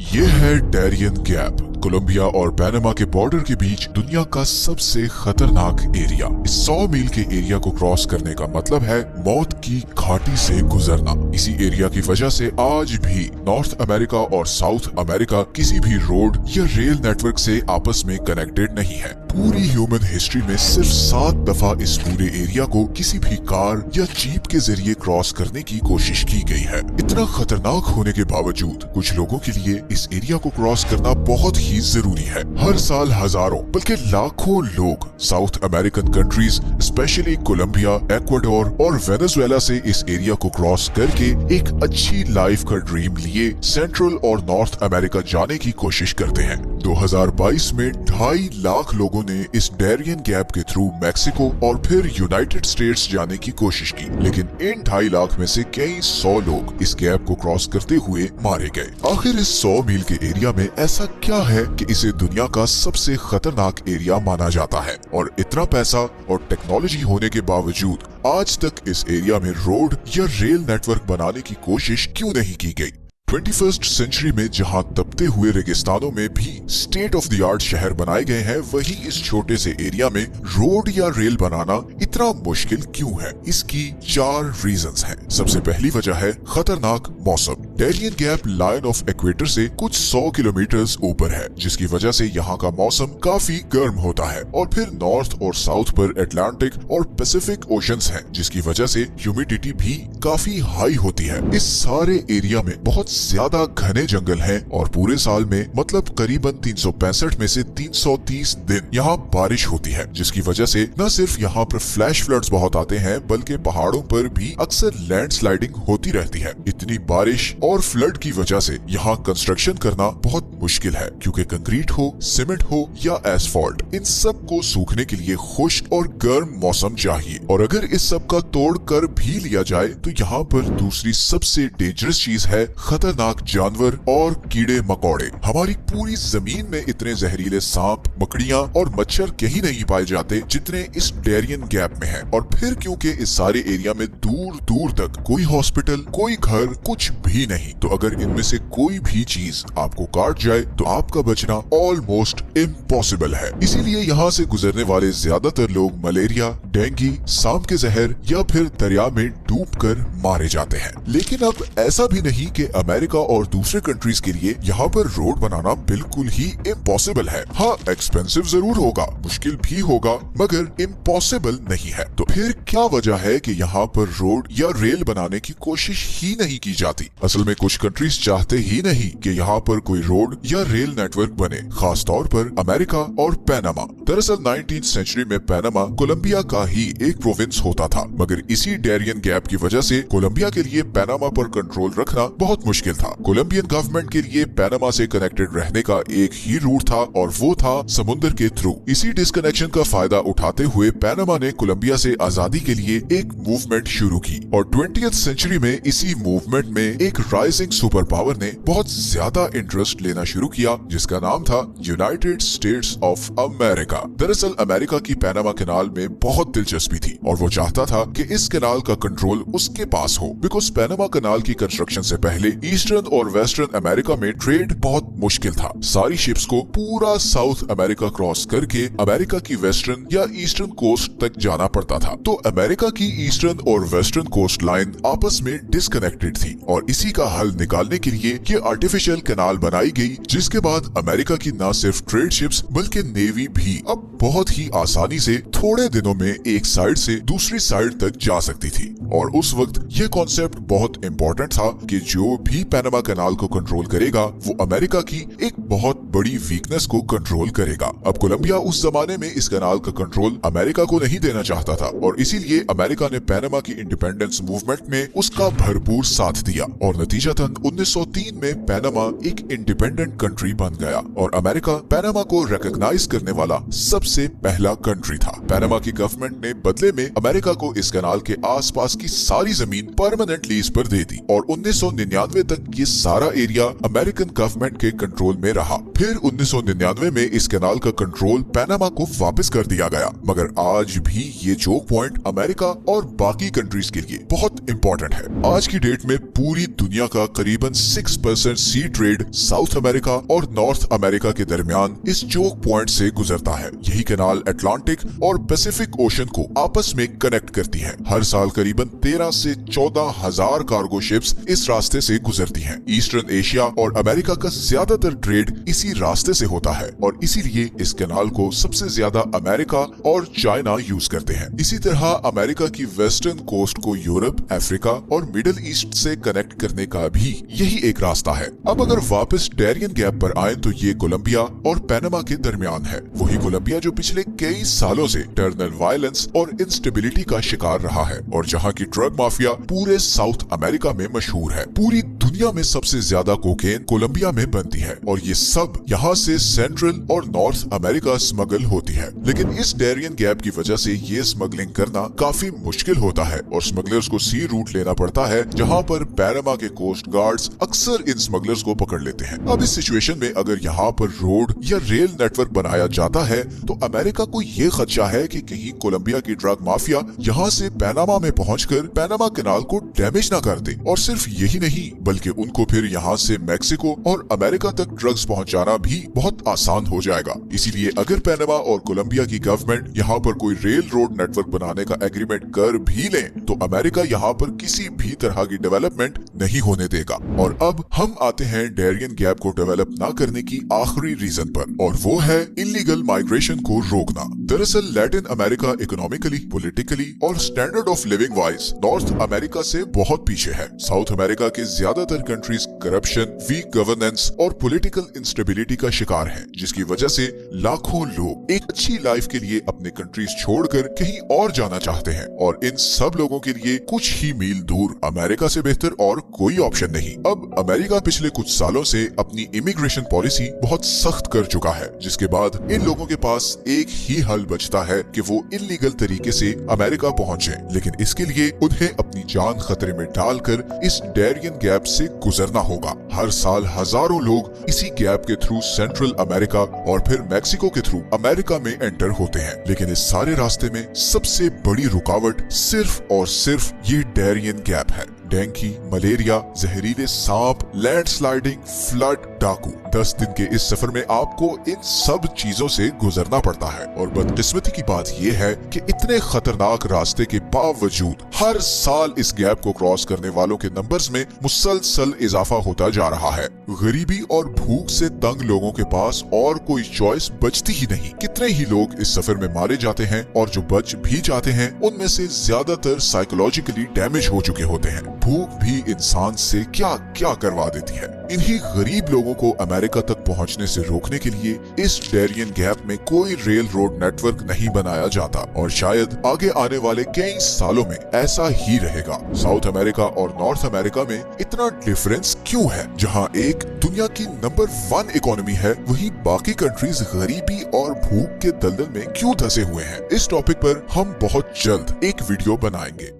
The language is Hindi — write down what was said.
ये है डैरियन गैप, कोलंबिया और पैनामा के बॉर्डर के बीच दुनिया का सबसे खतरनाक एरिया। इस 100 मील के एरिया को क्रॉस करने का मतलब है मौत की घाटी से गुजरना। इसी एरिया की वजह से आज भी नॉर्थ अमेरिका और साउथ अमेरिका किसी भी रोड या रेल नेटवर्क से आपस में कनेक्टेड नहीं है। पूरी ह्यूमन हिस्ट्री में सिर्फ 7 दफा इस पूरे एरिया को किसी भी कार या जीप के जरिए क्रॉस करने की कोशिश की गई है। इतना खतरनाक होने के बावजूद कुछ लोगों के लिए इस एरिया को क्रॉस करना बहुत ही जरूरी है। हर साल हजारों बल्कि लाखों लोग south American countries specially Colombia, Ecuador और वेनेजुएला से इस एरिया को क्रॉस करके एक अच्छी लाइफ का ड्रीम लिए सेंट्रल और नॉर्थ अमेरिका जाने की कोशिश करते हैं। 2022 में 2.5 लाख लोगों ने इस डैरियन गैप के थ्रू मैक्सिको और फिर यूनाइटेड स्टेट्स जाने की कोशिश की, लेकिन इन 2.5 लाख में से कई 100 लोग इस गैप को क्रॉस करते हुए मारे गए। आखिर इस 100 मील के एरिया में ऐसा क्या है कि इसे दुनिया का सबसे खतरनाक एरिया माना जाता है, और इतना पैसा और टेक्नोलॉजी होने के बावजूद आज तक इस एरिया में रोड या रेल नेटवर्क बनाने की कोशिश क्यों नहीं की गई? 21st सेंचुरी में जहां तपते हुए रेगिस्तानों में भी स्टेट ऑफ द आर्ट शहर बनाए गए हैं, वहीं इस छोटे से एरिया में रोड या रेल बनाना इतना मुश्किल क्यों है? इसकी 4 रीजंस हैं। सबसे पहली वजह है खतरनाक मौसम। Darien gap line of equator से कुछ 100 किलोमीटर ऊपर है, जिसकी वजह से यहाँ का मौसम काफी गर्म होता है। और फिर नॉर्थ और साउथ पर अटलांटिक और पैसिफिक ओशंस हैं, जिसकी वजह से ह्यूमिडिटी भी काफी हाई होती है। इस सारे एरिया में बहुत ज्यादा घने जंगल हैं और पूरे साल में मतलब करीबन 365 में से 330 दिन यहाँ बारिश होती है, जिसकी वजह से न सिर्फ यहाँ पर फ्लैश फ्लड्स बहुत आते हैं, बल्कि पहाड़ों पर भी अक्सर लैंडस्लाइडिंग होती रहती है। इतनी बारिश और फ्लड की वजह से यहाँ कंस्ट्रक्शन करना बहुत मुश्किल है, क्योंकि कंक्रीट हो, सीमेंट हो या एसफॉल्ट, इन सब को सूखने के लिए खुश्क और गर्म मौसम चाहिए। और अगर इस सब का तोड़ कर भी लिया जाए तो यहाँ पर दूसरी सबसे डेंजरस चीज है खतरनाक जानवर और कीड़े मकोड़े। हमारी पूरी जमीन में इतने जहरीले सांप, मकड़ियां और मच्छर कहीं नहीं पाए जाते जितने इस डैरियन गैप में हैं। और फिर क्योंकि इस सारे एरिया में दूर दूर तक कोई हॉस्पिटल, कोई घर, कुछ भी नहीं, तो अगर इनमें से कोई भी चीज आपको काट जाए तो आपका बचना ऑलमोस्ट इम्पॉसिबल है। इसीलिए यहाँ से गुजरने वाले ज्यादातर लोग मलेरिया, डेंगू, सांप के जहर या फिर दरिया में डूब कर मारे जाते हैं। लेकिन अब ऐसा भी नहीं कि अमेरिका और दूसरे कंट्रीज के लिए यहाँ पर रोड बनाना बिल्कुल ही इम्पॉसिबल है। हाँ, एक्सपेंसिव जरूर होगा, मुश्किल भी होगा, मगर इम्पॉसिबल नहीं है। तो फिर क्या वजह है कि यहाँ पर रोड या रेल बनाने की कोशिश ही नहीं की जाती? असल में कुछ कंट्रीज चाहते ही नहीं कि यहाँ पर कोई रोड या रेल नेटवर्क बने, खास तौर पर अमेरिका और पैनामा। दरअसल 19th सेंचुरी में पैनामा कोलंबिया का ही एक प्रोविंस होता था, मगर इसी डैरियन गैप की वजह से कोलंबिया के लिए पैनामा पर कंट्रोल रखना बहुत मुश्किल था। कोलंबियन गवर्नमेंट के लिए पैनामा से कनेक्टेड रहने का एक ही रूट था, और वो था समुद्र के थ्रू। इसी डिस्कनेक्शन का फायदा उठाते हुए पैनामा ने कोलंबिया से आजादी के लिए एक मूवमेंट शुरू की, और 20th सेंचुरी में इसी मूवमेंट में एक राइजिंग सुपर पावर ने बहुत ज्यादा इंटरेस्ट लेना शुरू किया, जिसका नाम था यूनाइटेड स्टेट्स ऑफ अमेरिका। दरअसल अमेरिका की पैनामा कैनाल में बहुत दिलचस्पी थी, और वो चाहता था कि इस कैनाल का कंट्रोल उसके पास हो, बिकॉज पैनामा कैनाल की कंस्ट्रक्शन से पहले ईस्टर्न और वेस्टर्न अमेरिका में ट्रेड बहुत मुश्किल था। सारी शिप्स को पूरा साउथ अमेरिका क्रॉस करके अमेरिका की वेस्टर्न या ईस्टर्न कोस्ट तक जाना पड़ता था। तो अमेरिका की ईस्टर्न और वेस्टर्न कोस्ट लाइन आपस में डिस्कनेक्टेड थी, और इसी का हल निकालने के लिए ये आर्टिफिशियल कैनाल बनाई गई, जिसके बाद अमेरिका की न सिर्फ ट्रेड शिप्स बल्कि नेवी भी अब बहुत ही आसानी से थोड़े दिनों में एक साइड से दूसरी साइड तक जा सकती थी। और उस वक्त ये कॉन्सेप्ट बहुत इंपॉर्टेंट था कि जो भी पैनामा कैनाल को कंट्रोल करेगा वो अमेरिका की एक बहुत बड़ी वीकनेस को कंट्रोल करेगा। अब कोलंबिया उस जमाने में इस कैनाल का कंट्रोल अमेरिका को नहीं देना चाहता था, और इसीलिए अमेरिका ने पैनामा की इंडिपेंडेंस मूवमेंट में उसका भरपूर साथ दिया, और नतीजतन 1903 में पैनामा एक इंडिपेंडेंट कंट्री बन गया, और अमेरिका पैनामा को रिकॉग्नाइज करने वाला सबसे पहला कंट्री था। पैनामा की गवर्नमेंट ने बदले में अमेरिका को इस कैनाल के आसपास की सारी जमीन परमानेंट लीज पर दे दी और 1999 तक ये सारा एरिया अमेरिकन गवर्नमेंट के कंट्रोल में रहा। फिर 1999 में इस कैनाल का कंट्रोल पनामा को वापस कर दिया गया। मगर आज भी ये चोक पॉइंट अमेरिका और बाकी कंट्रीज के लिए बहुत इंपॉर्टेंट है। आज की डेट में पूरी दुनिया का करीबन 6% सी ट्रेड साउथ अमेरिका और नॉर्थ अमेरिका के दरमियान इस चोक पॉइंट से गुजरता है। यही कैनाल अटलांटिक और पैसिफिक ओशन को आपस में कनेक्ट करती है। हर साल करीबन 13 से 14 हजार कार्गो शिप्स इस रास्ते से गुजरती हैं। ईस्टर्न एशिया और अमेरिका का ज्यादातर ट्रेड इसी रास्ते से होता है और इसीलिए इस कैनाल को सबसे ज्यादा अमेरिका और चाइना यूज करते हैं। इसी तरह अमेरिका की वेस्टर्न कोस्ट को यूरोप, अफ्रीका और मिडिल ईस्ट से कनेक्ट करने का भी यही एक रास्ता है। अब अगर वापस डैरियन गैप पर आए तो ये कोलंबिया और पनामा के दरमियान है। वही कोलंबिया जो पिछले कई सालों से टर्नल वायलेंस और इंस्टेबिलिटी का शिकार रहा है और जहां की ड्रग माफिया पूरे साउथ अमेरिका में मशहूर है। पूरी दुनिया में सबसे ज्यादा कोकेन कोलंबिया में बनती है और ये सब यहाँ से सेंट्रल और नॉर्थ अमेरिका स्मगल होती है। लेकिन इस डैरियन गैप की वजह से ये स्मगलिंग करना काफी मुश्किल होता है और स्मगलर्स को सी रूट लेना पड़ता है, जहाँ पर पनामा के कोस्ट गार्ड्स अक्सर इन स्मगलर्स को पकड़ लेते हैं। अब इस सिचुएशन में अगर यहाँ पर रोड या रेल नेटवर्क बनाया जाता है तो अमेरिका को ये खदशा है कि कहीं कोलंबिया की ड्रग माफिया यहाँ से पनामा में पहुंचकर पनामा कैनाल को डैमेज ना कर दे। और सिर्फ यही नहीं बल्कि उनको फिर यहाँ से मैक्सिको और अमेरिका तक ड्रग्स पहुँचाना भी बहुत आसान हो जाएगा। इसीलिए अगर पनामा और कोलंबिया की गवर्नमेंट यहाँ पर कोई रेल रोड नेटवर्क बनाने का एग्रीमेंट कर भी ले तो अमेरिका यहाँ पर किसी भी तरह की डेवलपमेंट नहीं होने देगा। और अब हम आते हैं डैरियन गैप को डेवलप ना करने की आखिरी रीजन पर, और वो है इलीगल माइग्रेशन को रोकना। दरअसल लैटिन अमेरिका इकोनॉमिकली, पॉलिटिकली और standard of living wise north America से बहुत पीछे है। साउथ अमेरिका के ज्यादातर कंट्रीज करप्शन, वीक गवर्नेंस और पॉलिटिकल इंस्टेबिलिटी का शिकार हैं, जिसकी वजह से लाखों लोग एक अच्छी लाइफ के लिए अपने कंट्रीज छोड़कर कहीं और जाना चाहते हैं और इन सब लोगों के लिए कुछ ही मील दूर अमेरिका से बेहतर और कोई ऑप्शन नहीं। अब अमेरिका पिछले कुछ सालों से अपनी इमिग्रेशन पॉलिसी बहुत सख्त कर चुका है, जिसके बाद इन लोगों के पास एक ही हल बचता है कि वो इलीगल तरीके से अमेरिका पहुंचे। लेकिन इसके लिए उन्हें अपनी जान खतरे में डालकर इस डैरियन गैप से गुजरना होगा। हर साल हजारों लोग इसी गैप के थ्रू सेंट्रल अमेरिका और फिर मैक्सिको के थ्रू अमेरिका में एंटर होते हैं। लेकिन इस सारे रास्ते में सबसे बड़ी रुकावट सिर्फ और सिर्फ ये डैरियन गैप है। डेंगू, मलेरिया, जहरीले सांप, लैंडस्लाइडिंग, फ्लड, डाकू। 10 दिन के इस सफर में आपको इन सब चीजों से गुजरना पड़ता है और बदकिस्मती की बात यह है कि इतने खतरनाक रास्ते के बावजूद हर साल इस गैप को क्रॉस करने वालों के नंबर्स में मुसलसल इजाफा होता जा रहा है। गरीबी और भूख से तंग लोगों के पास और कोई चॉइस बचती ही नहीं। कितने ही लोग इस सफर में मारे जाते हैं और जो बच भी जाते हैं उनमें से ज्यादातर साइकोलॉजिकली डैमेज हो चुके होते हैं। भूख भी इंसान से क्या क्या करवा देती है। इन्हीं गरीब लोगों को अमेरिका तक पहुंचने से रोकने के लिए इस डैरियन गैप में कोई रेल रोड नेटवर्क नहीं बनाया जाता और शायद आगे आने वाले कई सालों में ऐसा ही रहेगा। साउथ अमेरिका और नॉर्थ अमेरिका में इतना डिफरेंस क्यों है? जहां एक दुनिया की नंबर 1 इकोनॉमी है, वहीं बाकी कंट्रीज गरीबी और भूख के दलदल में क्यों धंसे हुए हैं? इस टॉपिक पर हम बहुत जल्द एक वीडियो बनाएंगे।